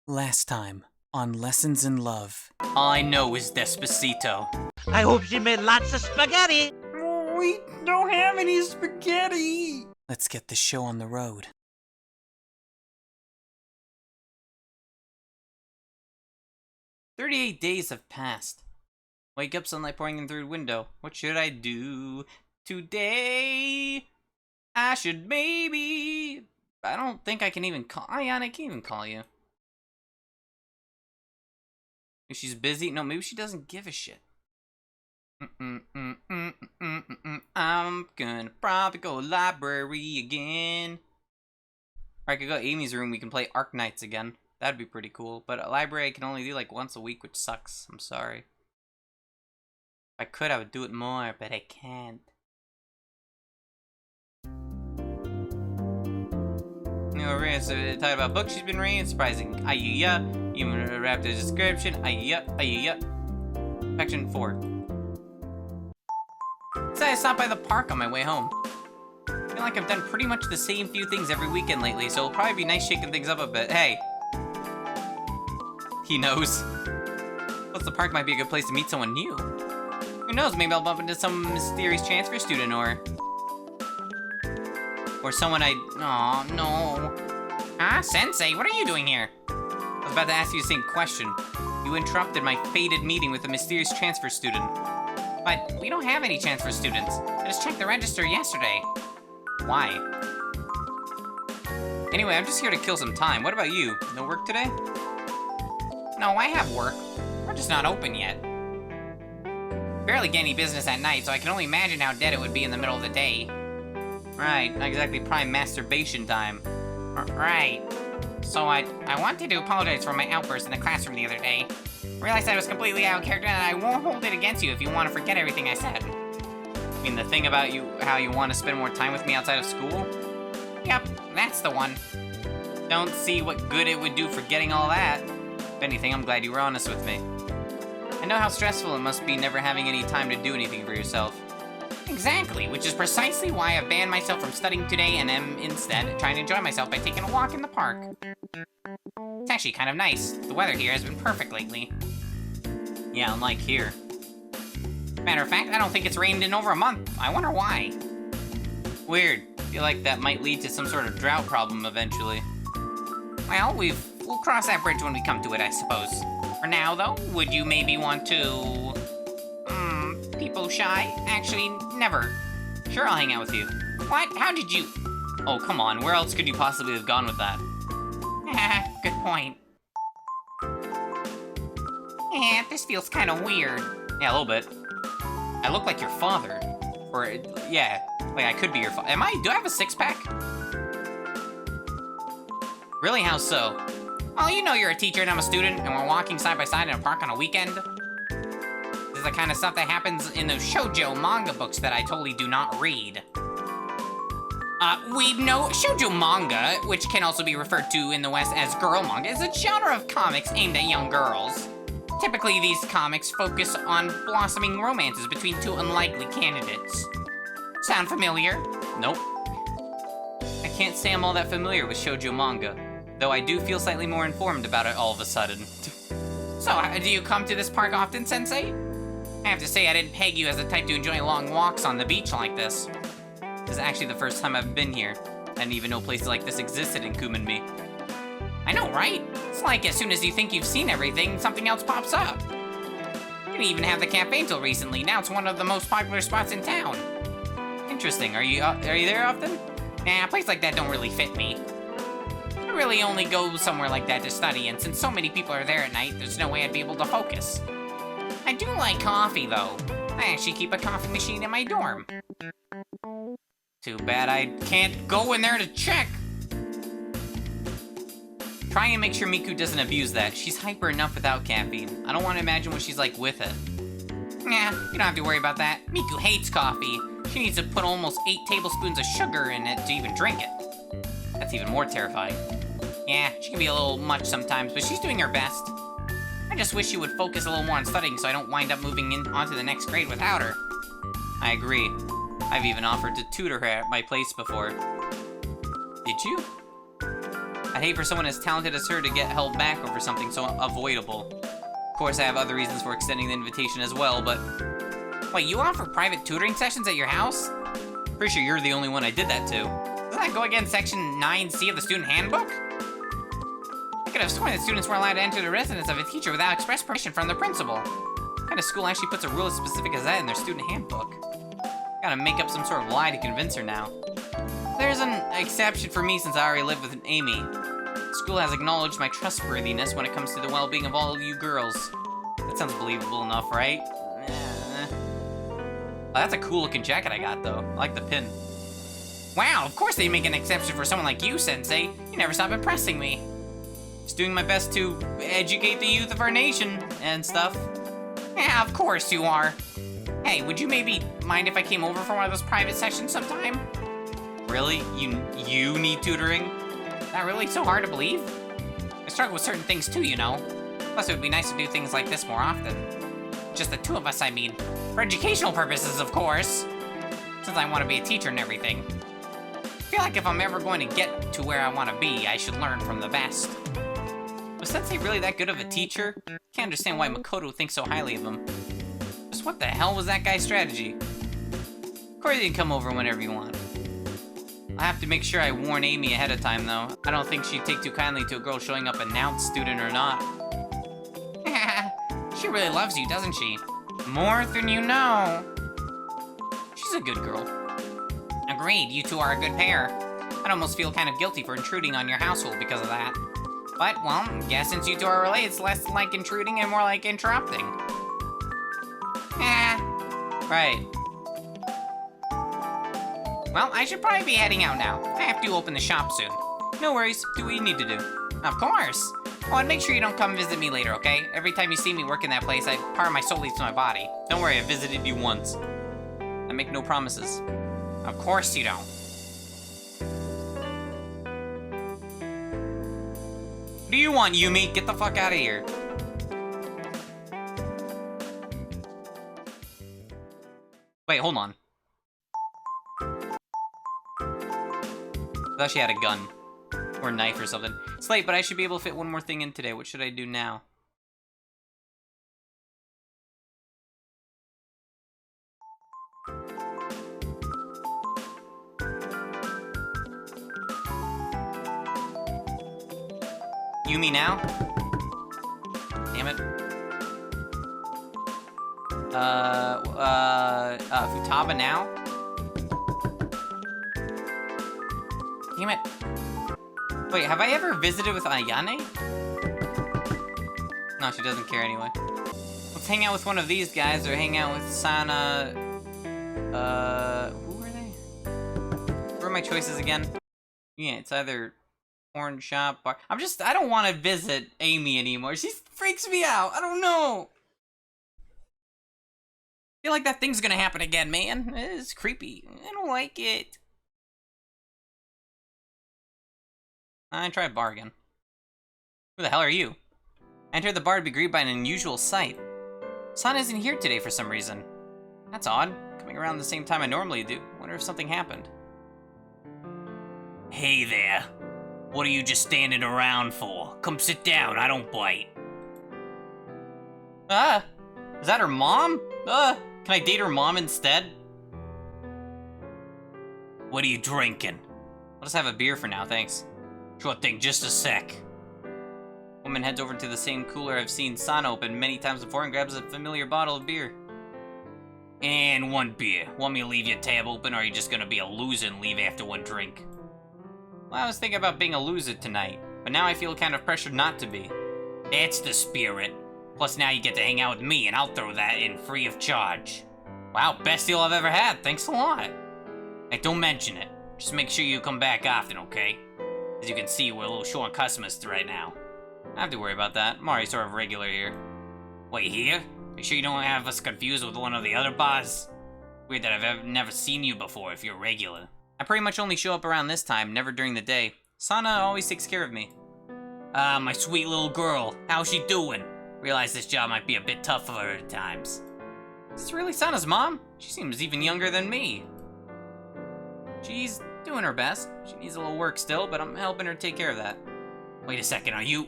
Last time on Lessons in Love. All I know is Despacito. I hope she made lots of spaghetti. We don't have any spaghetti. Let's get the show on the road. "38 days have passed. Wake up, sunlight pouring in through the window. What should I do today? I should maybe... I don't think I can even call... Ayana, I can't even call you. If she's busy? No, maybe she doesn't give a shit. I'm gonna probably go library again. Or I could go to Amy's room, we can play Arc Knights again. That'd be pretty cool. But a library I can only do like once a week, which sucks. I'm sorry. If I could, I would do it more, but I can't. So talking about books she's been reading, surprising. Ayya, even wrapped the description. Ayya. Section 4. So I stopped by the park on my way home. I feel like I've done pretty much the same few things every weekend lately, so it'll probably be nice shaking things up a bit. Hey. He knows. Plus, the park might be a good place to meet someone new. Who knows, maybe I'll bump into some mysterious transfer student or someone I... Aw, no. Ah, Sensei, what are you doing here? I was about to ask you the same question. You interrupted my fated meeting with a mysterious transfer student. But we don't have any transfer students. I just checked the register yesterday. Why? Anyway, I'm just here to kill some time. What about you? No work today? No, I have work. We're just not open yet. Barely get any business at night, so I can only imagine how dead it would be in the middle of the day. Right, not exactly prime masturbation time. Right. So I wanted to apologize for my outburst in the classroom the other day. Realized I was completely out of character and I won't hold it against you if you want to forget everything I said. I mean, the thing about you, how you want to spend more time with me outside of school? Yep, that's the one. Don't see what good it would do forgetting all that. If anything, I'm glad you were honest with me. I know how stressful it must be never having any time to do anything for yourself. Exactly, which is precisely why I've banned myself from studying today and am instead trying to enjoy myself by taking a walk in the park. It's actually kind of nice. The weather here has been perfect lately. Yeah, unlike here. Matter of fact, I don't think it's rained in over a month. I wonder why. Weird. I feel like that might lead to some sort of drought problem eventually. Well, we'll cross that bridge when we come to it, I suppose. For now, though, would you maybe want to... people shy? Actually, never. Sure, I'll hang out with you. What? How did you... Oh, come on. Where else could you possibly have gone with that? Good point. This feels kind of weird. Yeah, a little bit. I look like your father. Or, yeah, like I could be your father. Do I have a six-pack? Really, how so? Well, you know you're a teacher and I'm a student, and we're walking side by side in a park on a weekend. This is the kind of stuff that happens in those shoujo manga books that I totally do not read. No, shoujo manga, which can also be referred to in the West as girl manga, is a genre of comics aimed at young girls. Typically, these comics focus on blossoming romances between two unlikely candidates. Sound familiar? Nope. I can't say I'm all that familiar with shoujo manga, though I do feel slightly more informed about it all of a sudden. So, do you come to this park often, Sensei? I have to say I didn't peg you as the type to enjoy long walks on the beach like this. This is actually the first time I've been here. I didn't even know places like this existed in Kumenbi. I know, right? It's like as soon as you think you've seen everything, something else pops up. We didn't even have the Cafe until recently. Now it's one of the most popular spots in town. Interesting. Are you there often? Nah, a place like that don't really fit me. I really only go somewhere like that to study, and since so many people are there at night, there's no way I'd be able to focus. I do like coffee, though. I actually keep a coffee machine in my dorm. Too bad I can't go in there to check. Try and make sure Miku doesn't abuse that. She's hyper enough without caffeine. I don't want to imagine what she's like with it. Nah, you don't have to worry about that. Miku hates coffee. She needs to put almost 8 tablespoons of sugar in it to even drink it. That's even more terrifying. Yeah, she can be a little much sometimes, but she's doing her best. I just wish she would focus a little more on studying so I don't wind up moving on to the next grade without her. I agree. I've even offered to tutor her at my place before. Did you? I'd hate for someone as talented as her to get held back over something so avoidable. Of course, I have other reasons for extending the invitation as well, but... Wait, you offer private tutoring sessions at your house? Pretty sure you're the only one I did that to. Doesn't that go against Section 9C of the Student Handbook? I could have sworn that students were allowed to enter the residence of a teacher without express permission from the principal. What kind of school actually puts a rule as specific as that in their student handbook? Gotta make up some sort of lie to convince her now. There's an exception for me since I already live with Amy. The school has acknowledged my trustworthiness when it comes to the well-being of all you girls. That sounds believable enough, right? Oh, that's a cool-looking jacket I got, though. I like the pin. Wow, of course they make an exception for someone like you, Sensei. You never stop impressing me. Just doing my best to educate the youth of our nation and stuff. Yeah, of course you are. Hey, would you maybe mind if I came over for one of those private sessions sometime? Really? You need tutoring? Not really so hard to believe? I struggle with certain things too, you know. Plus, it would be nice to do things like this more often. Just the two of us, I mean. For educational purposes, of course. Since I want to be a teacher and everything. I feel like if I'm ever going to get to where I want to be, I should learn from the best. Was Sensei really that good of a teacher? Can't understand why Makoto thinks so highly of him. Just what the hell was that guy's strategy? Of course you can come over whenever you want. I have to make sure I warn Amy ahead of time, though. I don't think she'd take too kindly to a girl showing up announced, student or not. She really loves you, doesn't she? More than you know. She's a good girl. Agreed, you two are a good pair. I'd almost feel kind of guilty for intruding on your household because of that. But, well, I guess since you two are related, it's less like intruding and more like interrupting. Right. Well, I should probably be heading out now. I have to open the shop soon. No worries, do what you need to do. Of course. Oh, and make sure you don't come visit me later, okay? Every time you see me work in that place, part of my soul leaves my body. Don't worry, I visited you once. I make no promises. Of course you don't. What do you want, Yumi? Get the fuck out of here. Wait, hold on. I thought she had a gun. Or a knife or something. It's late, but I should be able to fit one more thing in today. What should I do now? Yumi now? Damn it. Futaba now? Damn it. Wait, have I ever visited with Ayane? No, she doesn't care anyway. Let's hang out with one of these guys or hang out with Sana. Who are they? Who are my choices again? Yeah, it's either porn shop, bar. I don't want to visit Amy anymore. She freaks me out. I don't know. I feel like that thing's gonna happen again, man. It's creepy. I don't like it. I try a bar again. Who the hell are you? I entered the bar to be greeted by an unusual sight. Sana isn't here today for some reason. That's odd. Coming around the same time I normally do. Wonder if something happened. Hey there. What are you just standing around for? Come sit down, I don't bite. Is that her mom? Can I date her mom instead? What are you drinking? I'll just have a beer for now, thanks. Sure thing, just a sec. Woman heads over to the same cooler I've seen Sana open many times before and grabs a familiar bottle of beer. And one beer. Want me to leave your tab open, or are you just gonna be a loser and leave after one drink? Well, I was thinking about being a loser tonight, but now I feel kind of pressured not to be. That's the spirit. Plus now you get to hang out with me, and I'll throw that in free of charge. Wow, best deal I've ever had. Thanks a lot. Hey, don't mention it. Just make sure you come back often, okay? As you can see, we're a little short on customers right now. I don't have to worry about that. I'm already sort of regular here. Wait, here? Are you sure you don't have us confused with one of the other bars? Weird that I've never seen you before if you're regular. I pretty much only show up around this time, never during the day. Sana always takes care of me. My sweet little girl. How's she doing? Realize this job might be a bit tough for her at times. Is this really Sana's mom? She seems even younger than me. She's doing her best. She needs a little work still, but I'm helping her take care of that. Wait a second, are you...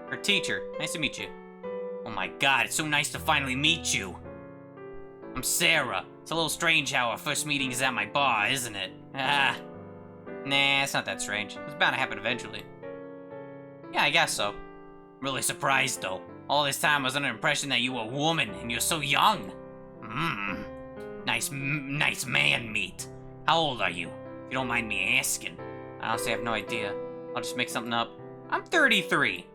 Her teacher. Nice to meet you. Oh my god, it's so nice to finally meet you. I'm Sarah. It's a little strange how our first meeting is at my bar, isn't it? Ah. Nah, it's not that strange. It's bound to happen eventually. Yeah, I guess so. I'm really surprised, though. All this time I was under the impression that you were a woman, and you're so young. Nice man meet. How old are you? If you don't mind me asking. I honestly have no idea. I'll just make something up. I'm 33.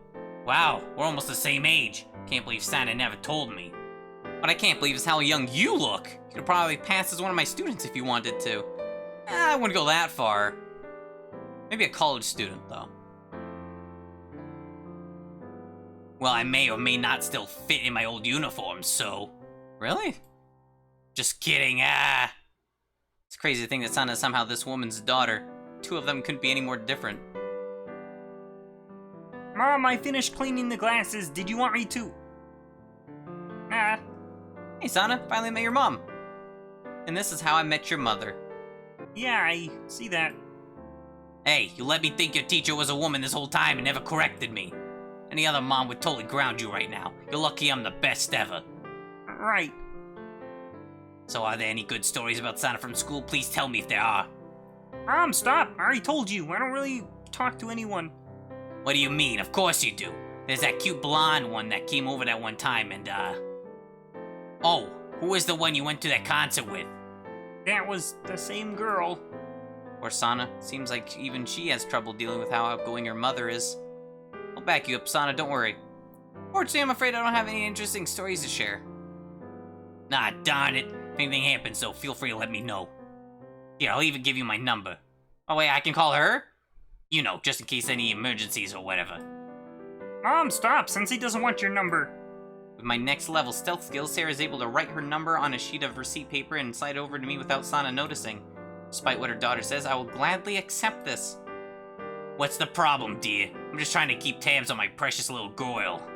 Wow, we're almost the same age. Can't believe Santa never told me. What I can't believe is how young you look. You could probably pass as one of my students if you wanted to. I wouldn't go that far. Maybe a college student, though. Well, I may or may not still fit in my old uniform, so... Really? Just kidding, It's crazy to think that Sana is somehow this woman's daughter. Two of them couldn't be any more different. Mom, I finished cleaning the glasses. Did you want me to? Hey, Sana, finally met your mom. And this is how I met your mother. Yeah, I see that. Hey, you let me think your teacher was a woman this whole time and never corrected me. Any other mom would totally ground you right now. You're lucky I'm the best ever. Right. So are there any good stories about Sana from school? Please tell me if there are. Mom, stop. I already told you. I don't really talk to anyone. What do you mean? Of course you do. There's that cute blonde one that came over that one time and, Oh, who was the one you went to that concert with? That was the same girl. Or Sana. Seems like even she has trouble dealing with how outgoing her mother is. I'll back you up, Sana, don't worry. Fortunately, I'm afraid I don't have any interesting stories to share. Nah, darn it. If anything happens, though, feel free to let me know. Yeah, I'll even give you my number. Oh, wait, I can call her? You know, just in case any emergencies or whatever. Mom, stop. Sensei doesn't want your number. With my next level stealth skills, Sarah is able to write her number on a sheet of receipt paper and slide it over to me without Sana noticing. Despite what her daughter says, I will gladly accept this. What's the problem, dear? I'm just trying to keep tabs on my precious little girl.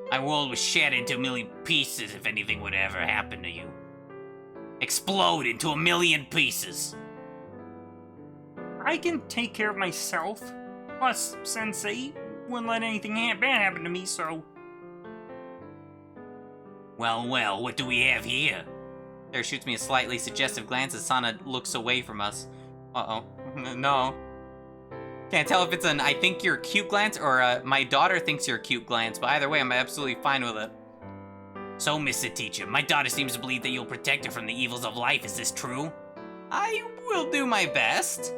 My world was shattered into a million pieces if anything would ever happen to you. Explode into a million pieces. I can take care of myself. Plus, Sensei wouldn't let anything bad happen to me, so... Well, well, what do we have here? Sarah shoots me a slightly suggestive glance as Sana looks away from us. Uh-oh. No. Can't tell if it's an I think you're cute glance or a my daughter thinks you're cute glance, but either way, I'm absolutely fine with it. So, Mr. Teacher, my daughter seems to believe that you'll protect her from the evils of life. Is this true? I will do my best.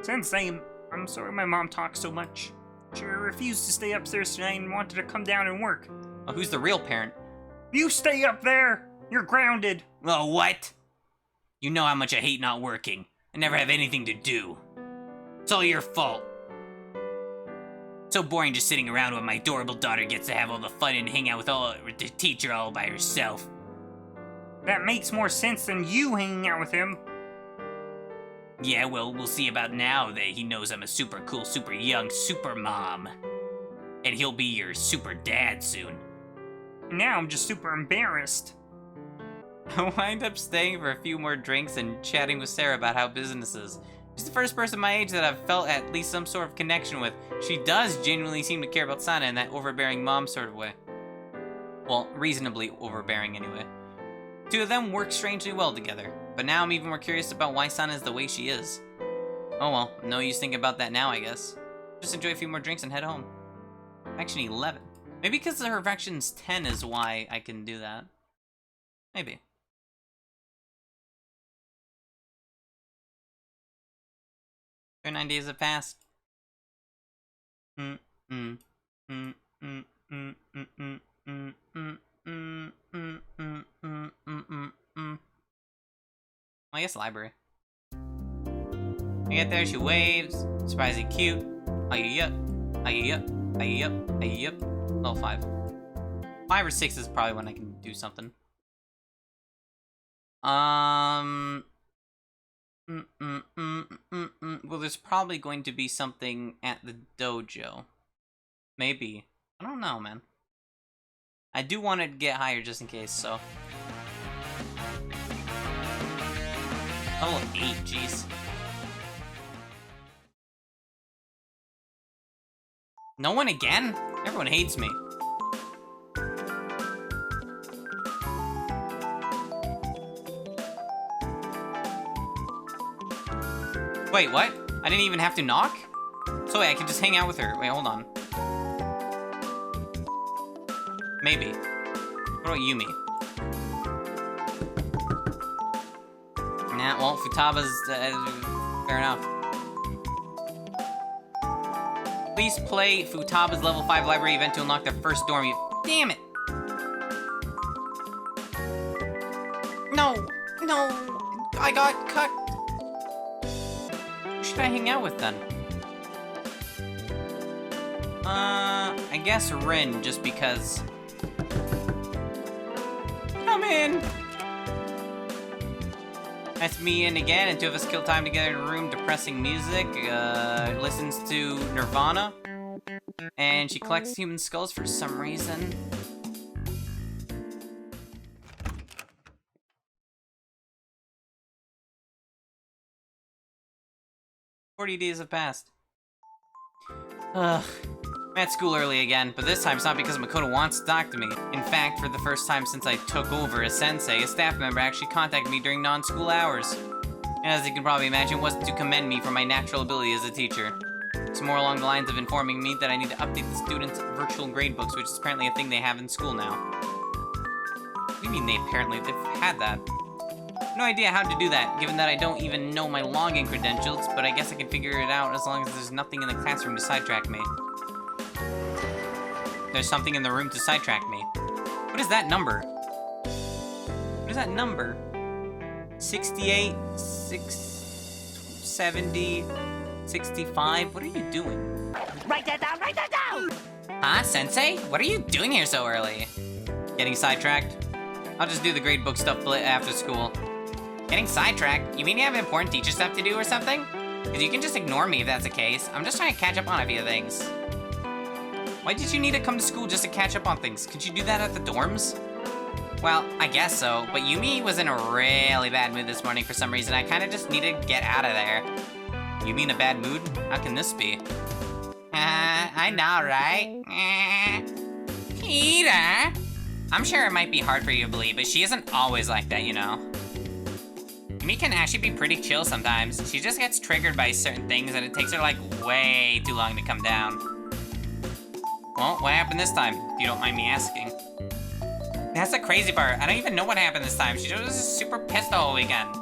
Sensei, I'm sorry my mom talks so much. She refused to stay upstairs tonight and wanted to come down and work. Oh, who's the real parent? You stay up there! You're grounded! Oh, what? You know how much I hate not working. I never have anything to do. It's all your fault. So boring just sitting around when my adorable daughter gets to have all the fun and hang out with the teacher all by herself. That makes more sense than you hanging out with him. Yeah, well, we'll see about now that he knows I'm a super cool, super young super mom. And he'll be your super dad soon. Now I'm just super embarrassed. I wind up staying for a few more drinks and chatting with Sarah about how business is. She's the first person my age that I've felt at least some sort of connection with. She does genuinely seem to care about Sana in that overbearing mom sort of way. Well, reasonably overbearing anyway. Two of them work strangely well together, but now I'm even more curious about why Sana is the way she is. Oh well, no use thinking about that now, I guess. Just enjoy a few more drinks and head home. Faction 11. Maybe because her Faction's 10 is why I can do that. Maybe. 39 days have passed. I guess library. I get there, she waves. Surprisingly cute. Are you yup? Are you yup? Are you yup? Are you yup? Level 5. 5 or 6 is probably when I can do something. Well, there's probably going to be something at the dojo. Maybe. I don't know, man. I do want to get higher just in case, so. Level 8, jeez. No one again? Everyone hates me. Wait, what? I didn't even have to knock? So wait, I could just hang out with her. Wait, hold on. Maybe. What about Yumi? Nah, well, Futaba's, fair enough. Please play Futaba's level 5 library event to unlock the first dorm. Damn it! No! I got cut! Who should I hang out with then? I guess Rin, just because. Come in! That's me in again, and two of us kill time together in a room, depressing music, listens to Nirvana, and she collects human skulls for some reason. "40 days have passed. Ugh. I'm at school early again, but this time it's not because Makoto wants to talk to me. In fact, for the first time since I took over as sensei, a staff member actually contacted me during non-school hours. And as you can probably imagine, it wasn't to commend me for my natural ability as a teacher. It's more along the lines of informing me that I need to update the students' virtual gradebooks, which is apparently a thing they have in school now. What do you mean they've had that? No idea how to do that, given that I don't even know my login credentials, but I guess I can figure it out as long as there's nothing in the classroom to sidetrack me. There's something in the room to sidetrack me. What is that number? What is that number? 68, 670, 65? What are you doing? Write that down, write that down! Huh, Sensei? What are you doing here so early? Getting sidetracked? I'll just do the gradebook stuff after school. Getting sidetracked? You mean you have important teacher stuff to do or something? Because you can just ignore me if that's the case. I'm just trying to catch up on a few things. Why did you need to come to school just to catch up on things? Could you do that at the dorms? Well, I guess so, but Yumi was in a really bad mood this morning for some reason. I kind of just needed to get out of there. Yumi in a bad mood? How can this be? I know, right? Peter! I'm sure it might be hard for you to believe, but she isn't always like that, you know. Yumi can actually be pretty chill sometimes. She just gets triggered by certain things and it takes her like way too long to come down. Well, what happened this time, if you don't mind me asking? That's the crazy part. I don't even know what happened this time. She just was super pissed the whole weekend.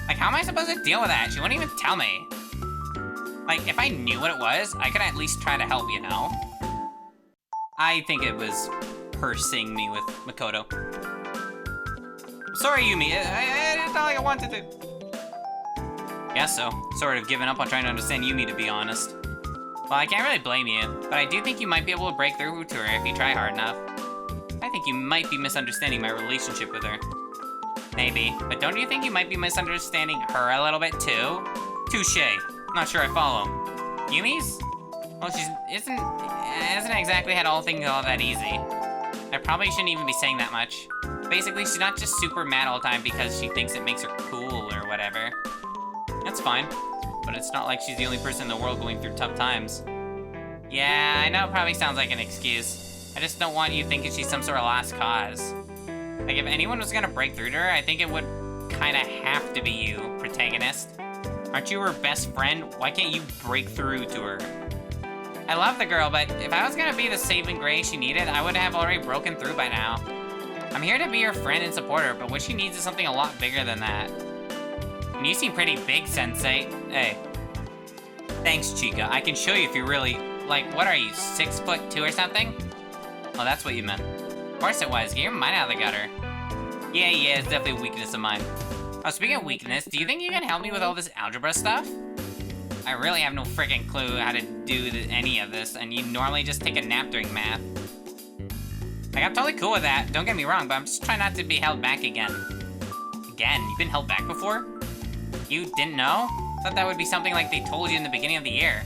Like, how am I supposed to deal with that? She wouldn't even tell me. Like, if I knew what it was, I could at least try to help, you know? I think it was her seeing me with Makoto. Sorry, Yumi. It's not like I wanted to. Guess so. Sort of given up on trying to understand Yumi, to be honest. Well, I can't really blame you, but I do think you might be able to break through to her if you try hard enough. I think you might be misunderstanding my relationship with her. Maybe, but don't you think you might be misunderstanding her a little bit too? Touché. Not sure I follow. Yumi's? Well, she hasn't exactly had all things all that easy. I probably shouldn't even be saying that much. Basically, she's not just super mad all the time because she thinks it makes her cool or whatever. That's fine. But it's not like she's the only person in the world going through tough times. Yeah, I know it probably sounds like an excuse. I just don't want you thinking she's some sort of lost cause. Like, if anyone was gonna break through to her, I think it would kinda have to be you, protagonist. Aren't you her best friend? Why can't you break through to her? I love the girl, but if I was gonna be the saving grace she needed, I would have already broken through by now. I'm here to be her friend and support her, but what she needs is something a lot bigger than that. And you seem pretty big, Sensei. Hey. Thanks, Chica. I can show you if you really... Like, what are you, 6'2" or something? Oh, that's what you meant. Of course it was. Get your mind out of the gutter. Yeah, it's definitely a weakness of mine. Oh, speaking of weakness, do you think you can help me with all this algebra stuff? I really have no freaking clue how to do any of this, and you normally just take a nap during math. Like, I'm totally cool with that. Don't get me wrong, but I'm just trying not to be held back again. Again? You've been held back before? You didn't know? I thought that would be something like they told you in the beginning of the year.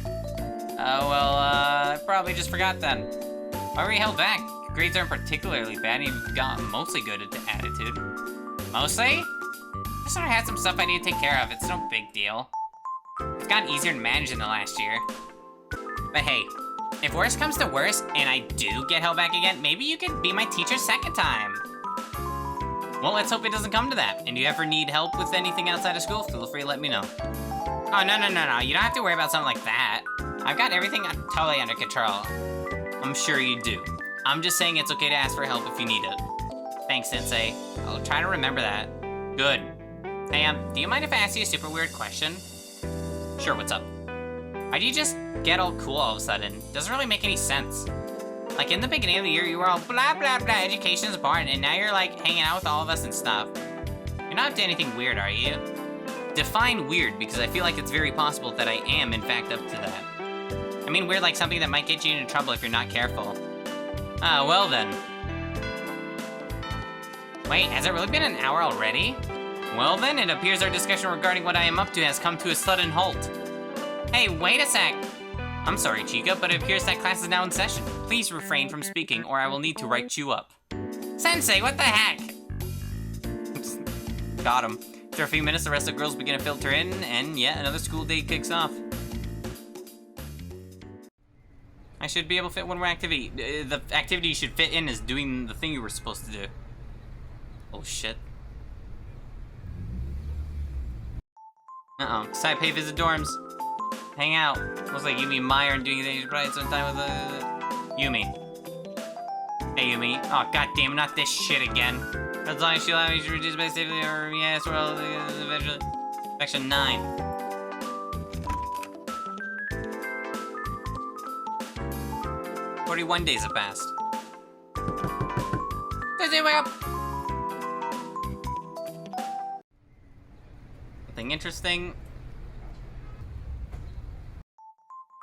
I probably just forgot then. Why were you held back? Your grades aren't particularly bad, and you've got mostly good attitude. Mostly? Just sort of had some stuff I need to take care of. It's no big deal. It's gotten easier to manage in the last year. But hey, If worse comes to worse, and I do get held back again, maybe you could be my teacher second time. Well, let's hope it doesn't come to that. And do you ever need help with anything outside of school? Feel free to let me know. Oh, no. You don't have to worry about something like that. I've got everything totally under control. I'm sure you do. I'm just saying it's okay to ask for help if you need it. Thanks, Sensei. I'll try to remember that. Good. Hey, do you mind if I ask you a super weird question? Sure, what's up? Why do you just get all cool all of a sudden? Doesn't really make any sense. Like, in the beginning of the year, you were all blah, blah, blah, education's important, and now you're, like, hanging out with all of us and stuff. You're not up to anything weird, are you? Define weird, because I feel like it's very possible that I am, in fact, up to that. I mean weird like something that might get you into trouble if you're not careful. Ah, well then. Wait, has it really been an hour already? Well then, it appears our discussion regarding what I am up to has come to a sudden halt. Hey, wait a sec! I'm sorry, Chica, but it appears that class is now in session. Please refrain from speaking, or I will need to write you up. Sensei, what the heck? Got him. After a few minutes, the rest of the girls begin to filter in, and yet another school day kicks off. I should be able to fit one more activity. The activity you should fit in is doing the thing you were supposed to do. Oh, shit. Uh-oh. Side pay visit dorms. Hang out. Looks like Yumi and Maya aren't doing anything. You should probably spend time with, Yumi. Hey, Yumi. Oh, goddamn, not this shit again. As long as she allows me to reduce my safety or yes, well, eventually. Section 9. 41 days have passed. Sensei, wake up! Nothing interesting.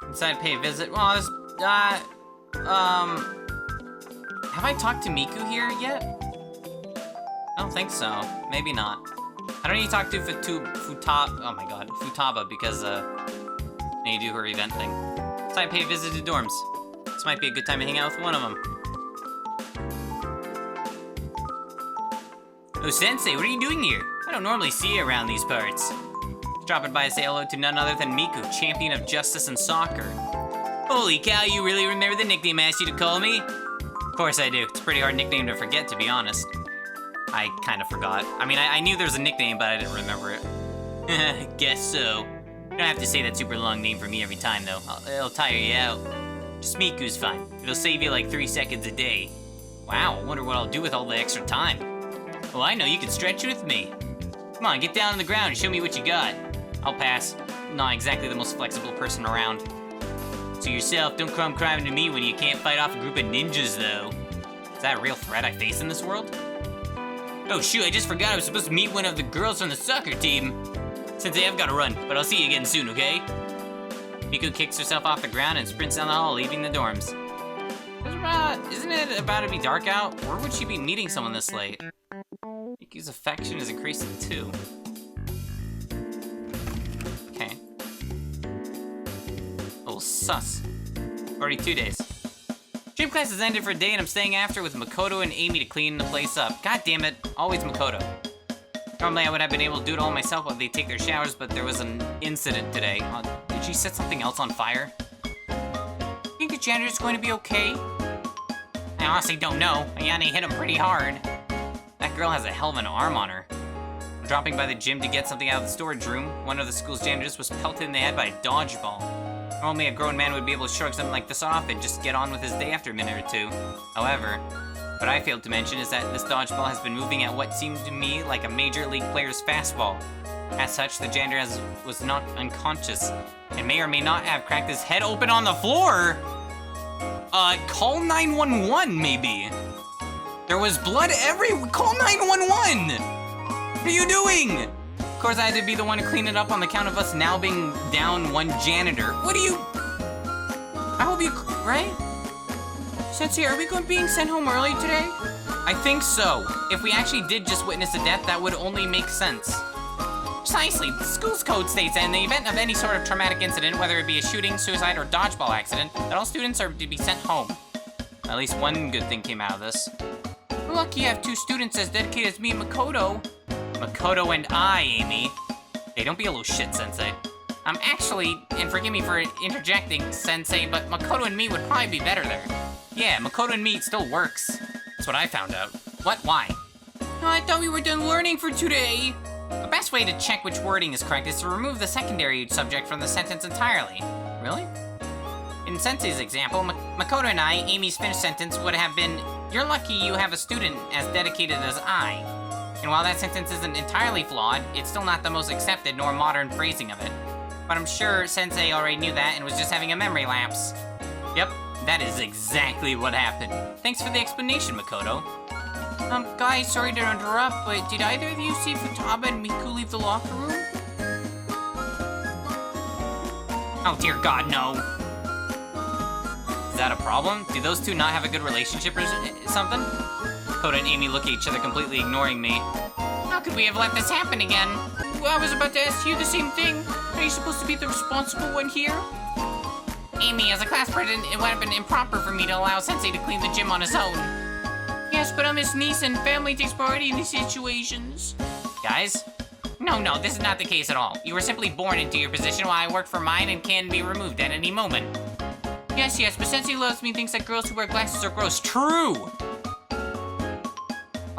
Inside pay visit. Well, this, have I talked to Miku here yet? I don't think so. Maybe not. I don't need to talk to Futaba because, I need to do her event thing. Inside pay visit to dorms. This might be a good time to hang out with one of them. Oh, Sensei, what are you doing here? I don't normally see you around these parts. Dropping by to say hello to none other than Miku, champion of justice and soccer. Holy cow, you really remember the nickname I asked you to call me? Of course I do. It's a pretty hard nickname to forget, to be honest. I kind of forgot. I mean, I knew there was a nickname, but I didn't remember it. Guess so. You don't have to say that super long name for me every time, though. It'll tire you out. Just Miku's fine. It'll save you like 3 seconds a day. Wow, I wonder what I'll do with all the extra time. Well, I know you can stretch with me. Come on, get down on the ground and show me what you got. I'll pass. Not exactly the most flexible person around. So yourself, don't come crying to me when you can't fight off a group of ninjas, though. Is that a real threat I face in this world? Oh shoot, I just forgot I was supposed to meet one of the girls from the soccer team. Sensei, I've got to run, but I'll see you again soon, okay? Miku kicks herself off the ground and sprints down the hall, leaving the dorms. Isn't it about to be dark out? Where would she be meeting someone this late? Miku's affection is increasing too. Okay. Oh, sus. Already 2 days. Gym class has ended for a day and I'm staying after with Makoto and Amy to clean the place up. God damn it, always Makoto. Normally I would have been able to do it all myself while they take their showers, but there was an incident today. Did she set something else on fire? Think the janitor's going to be okay? I honestly don't know. Ayane hit him pretty hard. That girl has a hell of an arm on her. Dropping by the gym to get something out of the storage room, one of the school's janitors was pelted in the head by a dodgeball. Normally a grown man would be able to shrug something like this off and just get on with his day after a minute or two. However, what I failed to mention is that this dodgeball has been moving at what seemed to me like a major league player's fastball. As such, the janitor was knocked unconscious and may or may not have cracked his head open on the floor. Call 911 maybe. There was blood call 911! What are you doing? Of course, I had to be the one to clean it up on the count of us now being down one janitor. What do you... I hope you... right? Sensei, are we being sent home early today? I think so. If we actually did just witness a death, that would only make sense. Precisely, the school's code states that in the event of any sort of traumatic incident, whether it be a shooting, suicide, or dodgeball accident, that all students are to be sent home. At least one good thing came out of this. We're lucky you have 2 students as dedicated as me and Makoto. Makoto and I, Amy. Hey, don't be a little shit, Sensei. Actually, and forgive me for interjecting, Sensei, but Makoto and me would probably be better there. Yeah, Makoto and me still works. That's what I found out. What? Why? No, I thought we were done learning for today. The best way to check which wording is correct is to remove the secondary subject from the sentence entirely. Really? In Sensei's example, Makoto and I, Amy's finished sentence would have been, "You're lucky you have a student as dedicated as I." And while that sentence isn't entirely flawed, it's still not the most accepted nor modern phrasing of it. But I'm sure Sensei already knew that and was just having a memory lapse. Yep, that is exactly what happened. Thanks for the explanation, Makoto. Guys, sorry to interrupt, but did either of you see Futaba and Miku leave the locker room? Oh dear God, no. Is that a problem? Do those two not have a good relationship or something? Makoto and Amy look at each other, completely ignoring me. How could we have let this happen again? Well, I was about to ask you the same thing. Are you supposed to be the responsible one here? Amy, as a class president, it would have been improper for me to allow Sensei to clean the gym on his own. Yes, but I'm his niece and family takes priority in these situations. Guys? No, this is not the case at all. You were simply born into your position while I work for mine and can be removed at any moment. Yes, but Sensei loves me thinks that girls who wear glasses are gross. True!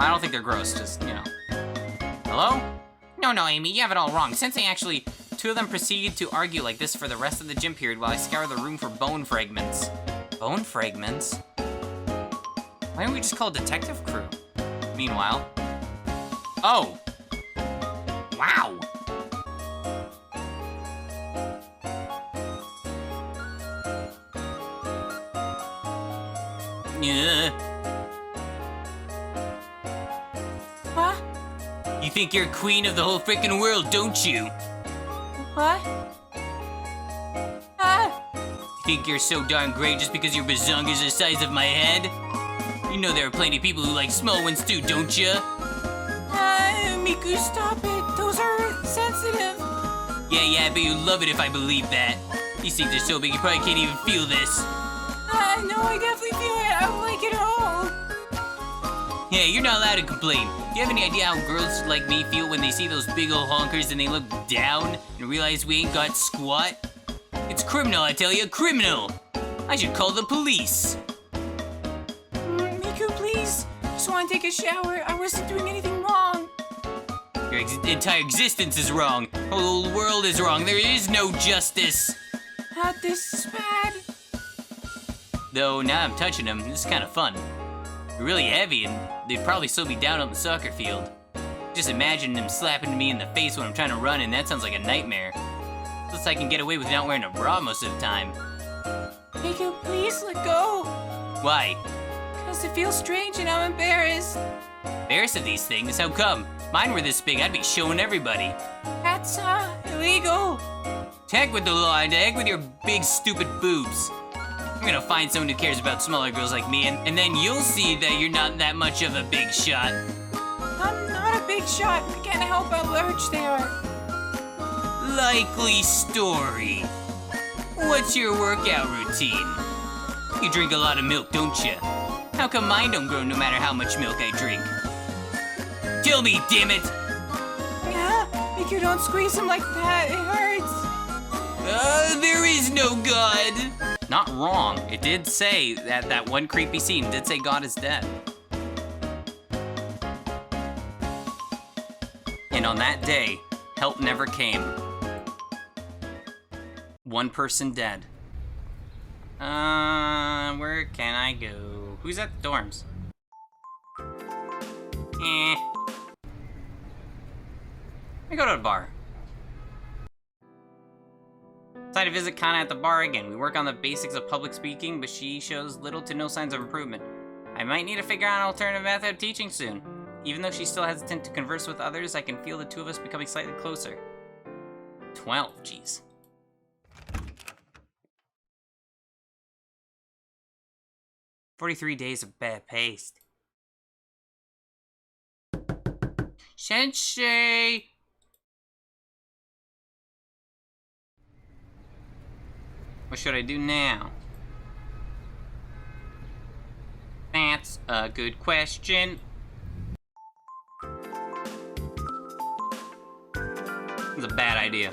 I don't think they're gross, just, you know. Hello? No, Amy, you have it all wrong. Sensei actually, two of them proceeded to argue like this for the rest of the gym period while I scour the room for bone fragments. Bone fragments? Why don't we just call a detective crew? Meanwhile... Oh! Wow! Yeah. What? You think you're queen of the whole freaking world, don't you? What? You think you're so darn great just because your bazonga's the size of my head? You know there are plenty of people who like small ones too, don't you? Miku, stop it. Those are sensitive. Yeah, but you love it if I believe that. These things are so big you probably can't even feel this. No, I definitely feel it. I don't like it at all. Yeah, you're not allowed to complain. Do you have any idea how girls like me feel when they see those big old honkers and they look down and realize we ain't got squat? It's criminal, I tell you, criminal. I should call the police. Miku, please. Just want to take a shower. I wasn't doing anything wrong. Your entire existence is wrong. The whole world is wrong. There is no justice. Not this bad. Though now I'm touching them, this is kind of fun. They're really heavy and they'd probably slow me down on the soccer field. Just imagine them slapping me in the face when I'm trying to run and that sounds like a nightmare. Plus I can get away with not wearing a bra most of the time. Miku, please let go. Why? Because it feels strange and I'm embarrassed. Embarrassed of these things? How come? Mine were this big, I'd be showing everybody. That's, illegal. To heck with the law and to heck with your big stupid boobs. I'm gonna find someone who cares about smaller girls like me and then you'll see that you're not that much of a big shot. I'm not a big shot. I can't help how large they are. Likely story. What's your workout routine? You drink a lot of milk, don't you? How come mine don't grow no matter how much milk I drink? Kill me, damn it! Yeah, Miku, don't squeeze him like that. It hurts. There is no God. Not wrong. It did say that one creepy scene did say God is dead. And on that day, help never came. One person dead. Where can I go? Who's at the dorms? I go to a bar. Decided to visit Kana at the bar again. We work on the basics of public speaking, but she shows little to no signs of improvement. I might need to figure out an alternative method of teaching soon. Even though she's still hesitant to converse with others, I can feel the two of us becoming slightly closer. 12, jeez. "43 days of bad paste." Sensei! What should I do now? That's a good question. It's a bad idea.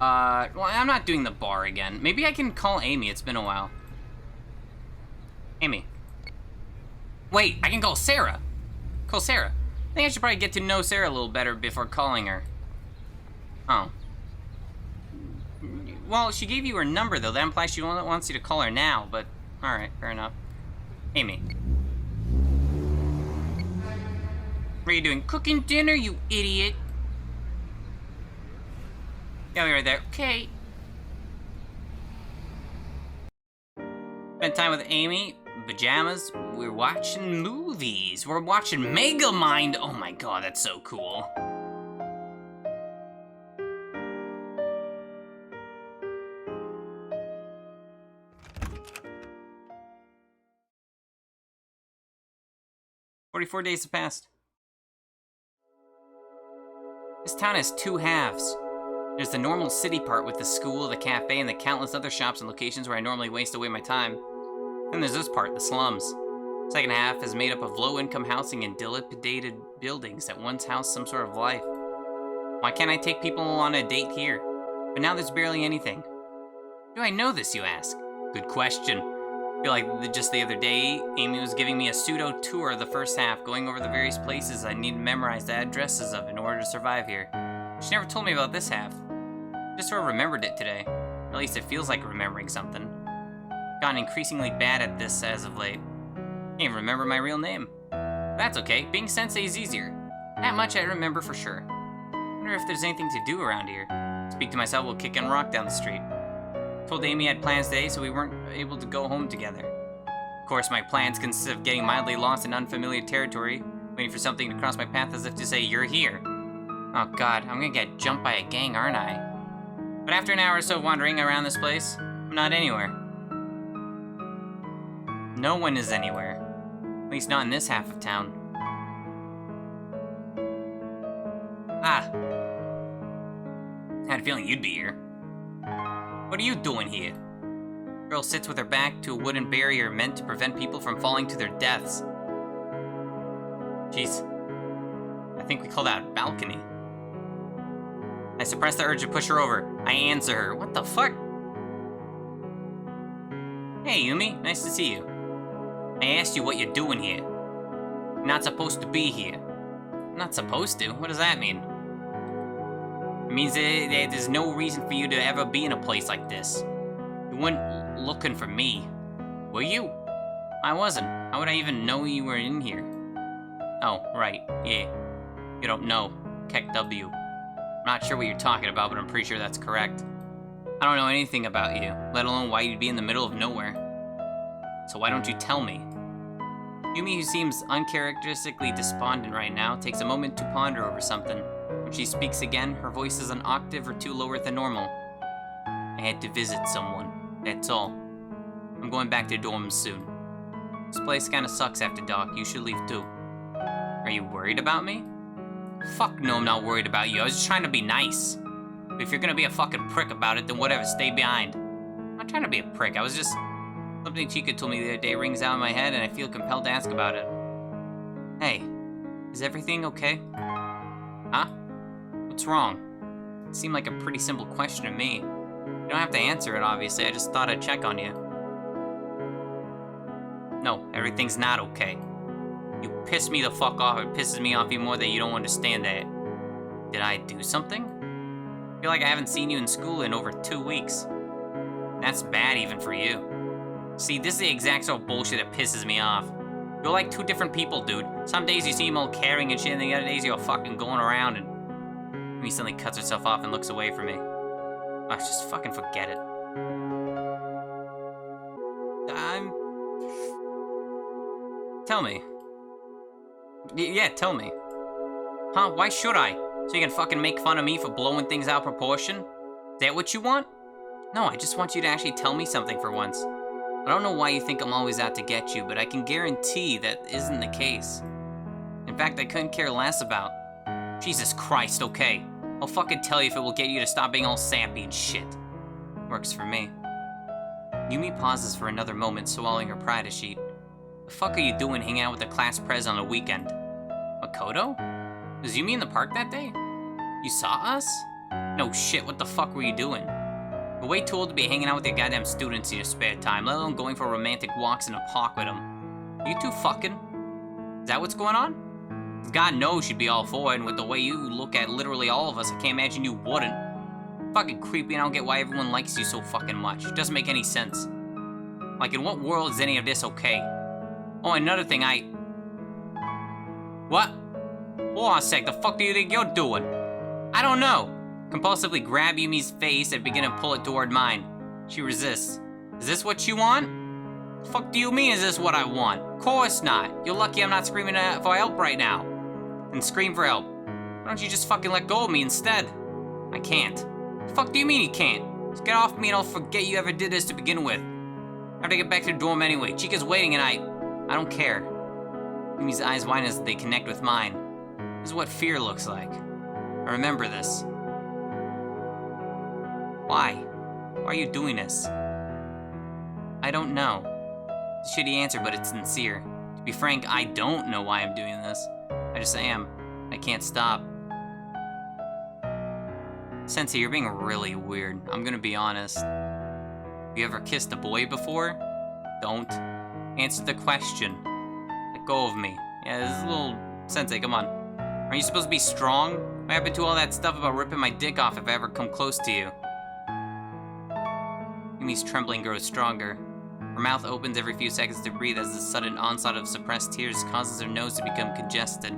Well, I'm not doing the bar again. Maybe I can call Amy. It's been a while. Amy. Wait, I can call Sarah. Call Sarah. I think I should probably get to know Sarah a little better before calling her. Oh. Well, she gave you her number, though. That implies she wants you to call her now, but... Alright, fair enough. Amy. What are you doing? Cooking dinner, you idiot. Yeah, we right there. Okay. Spent time with Amy. Pajamas. We're watching movies. We're watching Megamind. Oh my god, that's so cool. "44 days have passed. This town has two halves. There's the normal city part with the school, the cafe, and the countless other shops and locations where I normally waste away my time. Then there's this part, the slums. Second half is made up of low-income housing and dilapidated buildings that once housed some sort of life. Why can't I take people on a date here? But now there's barely anything. Do I know this, you ask? Good question. I feel like just the other day, Amy was giving me a pseudo-tour of the first half, going over the various places I need to memorize the addresses of in order to survive here. She never told me about this half. Just sort of remembered it today. At least it feels like remembering something. Gotten increasingly bad at this as of late. Can't even remember my real name. That's okay, being sensei is easier. That much I remember for sure. Wonder if there's anything to do around here. Speak to myself while kicking rock down the street. Told Amy I had plans today, so we weren't able to go home together. Of course, my plans consist of getting mildly lost in unfamiliar territory, waiting for something to cross my path as if to say, you're here. Oh god, I'm gonna get jumped by a gang, aren't I? But after an hour or so wandering around this place, I'm not anywhere. No one is anywhere. At least not in this half of town. Ah. I had a feeling you'd be here. What are you doing here? Girl sits with her back to a wooden barrier meant to prevent people from falling to their deaths. Jeez. I think we call that a balcony. I suppress the urge to push her over. I answer her. What the fuck? Hey, Yumi. Nice to see you. I asked you what you're doing here. You're not supposed to be here. I'm not supposed to? What does that mean? It means that there's no reason for you to ever be in a place like this. You weren't looking for me. Were you? I wasn't. How would I even know you were in here? Oh, right. Yeah. You don't know. Keck W. I'm not sure what you're talking about, but I'm pretty sure that's correct. I don't know anything about you, let alone why you'd be in the middle of nowhere. So why don't you tell me? Yumi, who seems uncharacteristically despondent right now, takes a moment to ponder over something. When she speaks again, her voice is an octave or two lower than normal. I had to visit someone, that's all. I'm going back to dorms soon. This place kinda sucks after dark, you should leave too. Are you worried about me? Fuck no, I'm not worried about you, I was just trying to be nice. But if you're gonna be a fucking prick about it, then whatever, stay behind. I'm not trying to be a prick, I was just... Something Chica told me the other day rings out in my head and I feel compelled to ask about it. Hey, is everything okay? Huh? What's wrong? It seemed like a pretty simple question to me. You don't have to answer it, obviously, I just thought I'd check on you. No, everything's not okay. You piss me the fuck off, it pisses me off even more that you don't understand that. Did I do something? I feel like I haven't seen you in school in over 2 weeks. That's bad even for you. See, this is the exact sort of bullshit that pisses me off. You're like two different people, dude. Some days you seem all caring and shit, and the other days you're fucking going around and... Amy suddenly cuts herself off and looks away from me. Oh, just fucking forget it. Tell me. Yeah, tell me. Huh, why should I? So you can fucking make fun of me for blowing things out of proportion? Is that what you want? No, I just want you to actually tell me something for once. I don't know why you think I'm always out to get you, but I can guarantee that isn't the case. In fact, I couldn't care less about... Jesus Christ, okay. I'll fucking tell you if it will get you to stop being all sappy and shit. Works for me. Yumi pauses for another moment, swallowing her pride as she... The fuck are you doing hanging out with the class pres on the weekend? Makoto? Was Yumi in the park that day? You saw us? No shit, what the fuck were you doing? You're way too old to be hanging out with your goddamn students in your spare time, let alone going for romantic walks in a park with them. Are you two fucking? Is that what's going on? God knows you'd be all for it, and with the way you look at literally all of us, I can't imagine you wouldn't. Fucking creepy, and I don't get why everyone likes you so fucking much. It doesn't make any sense. Like, in what world is any of this okay? Oh, another thing, What? Hold on a sec, the fuck do you think you're doing? I don't know. Compulsively grab Yumi's face and begin to pull it toward mine. She resists. Is this what you want? The fuck do you mean, is this what I want? Of course not. You're lucky I'm not screaming for help right now. Then scream for help. Why don't you just fucking let go of me instead? I can't. The fuck do you mean you can't? Just get off me and I'll forget you ever did this to begin with. I have to get back to the dorm anyway. Chica's waiting and I don't care. Yumi's eyes widen as they connect with mine. This is what fear looks like. I remember this. Why? Why are you doing this? I don't know. It's a shitty answer, but it's sincere. To be frank, I don't know why I'm doing this. I just am. I can't stop. Sensei, you're being really weird. I'm gonna be honest. Have you ever kissed a boy before? Don't. Answer the question. Let go of me. Yeah, this is a little... Sensei, come on. Aren't you supposed to be strong? What happened to all that stuff about ripping my dick off if I ever come close to you? Yumi's trembling grows stronger. Her mouth opens every few seconds to breathe as the sudden onslaught of suppressed tears causes her nose to become congested.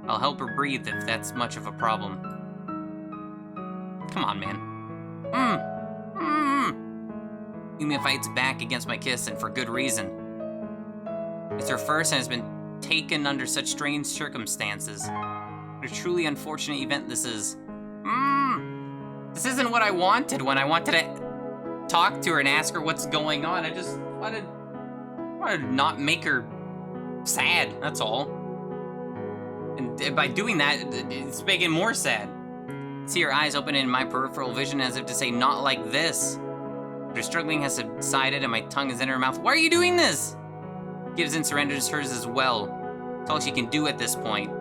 I'll help her breathe if that's much of a problem. Come on, man. Yumi fights back against my kiss, and for good reason. It's her first and has been taken under such strange circumstances. What a truly unfortunate event this is. This isn't what I wanted when I wanted to talk to her and ask her what's going on. I just wanted to not make her sad, that's all. And by doing that, it's making more sad. I see her eyes open in my peripheral vision as if to say, not like this. But her struggling has subsided and my tongue is in her mouth. Why are you doing this? Gives and surrenders hers as well. It's all she can do at this point.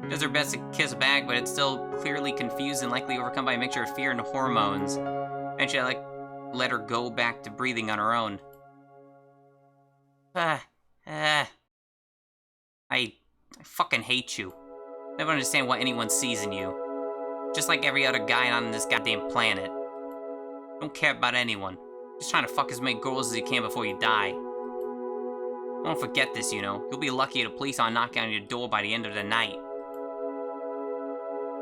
Does her best to kiss back, but it's still clearly confused and likely overcome by a mixture of fear and hormones. Eventually, I let her go back to breathing on her own. I fucking hate you. Never understand what anyone sees in you. Just like every other guy on this goddamn planet. Don't care about anyone. Just trying to fuck as many girls as you can before you die. Don't forget this, you know. You'll be lucky if the police aren't knocking on your door by the end of the night.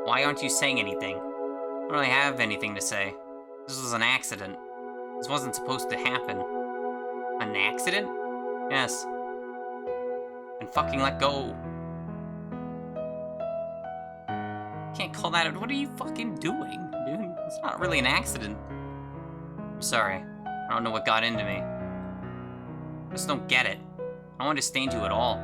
Why aren't you saying anything? I don't really have anything to say. This was an accident. This wasn't supposed to happen. An accident? Yes. And fucking let go. Can't call that what are you fucking doing, dude? It's not really an accident. I'm sorry. I don't know what got into me. I just don't get it. I don't understand you at all.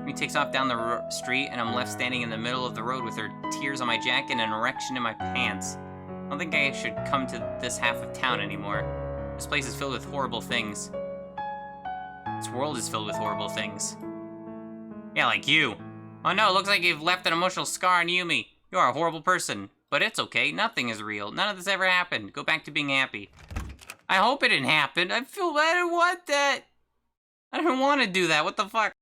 He takes off down the street, and I'm left standing in the middle of the road with her tears on my jacket and an erection in my pants. I don't think I should come to this half of town anymore. This place is filled with horrible things. This world is filled with horrible things. Yeah, like you. Oh no, it looks like you've left an emotional scar on Yumi. You are a horrible person. But it's okay, nothing is real. None of this ever happened. Go back to being happy. I hope it didn't happen. I don't want that. I don't want to do that. What the fuck?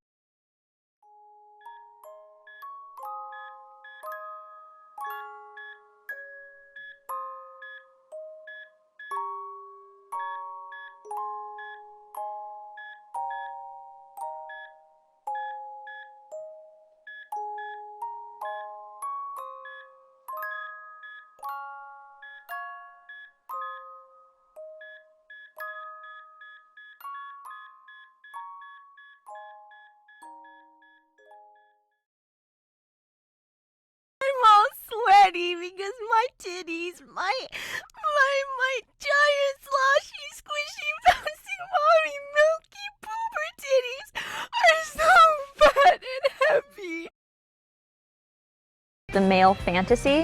Sweaty because my titties, my giant sloshy squishy bouncy mommy milky pooper titties are so fat and heavy. The male fantasy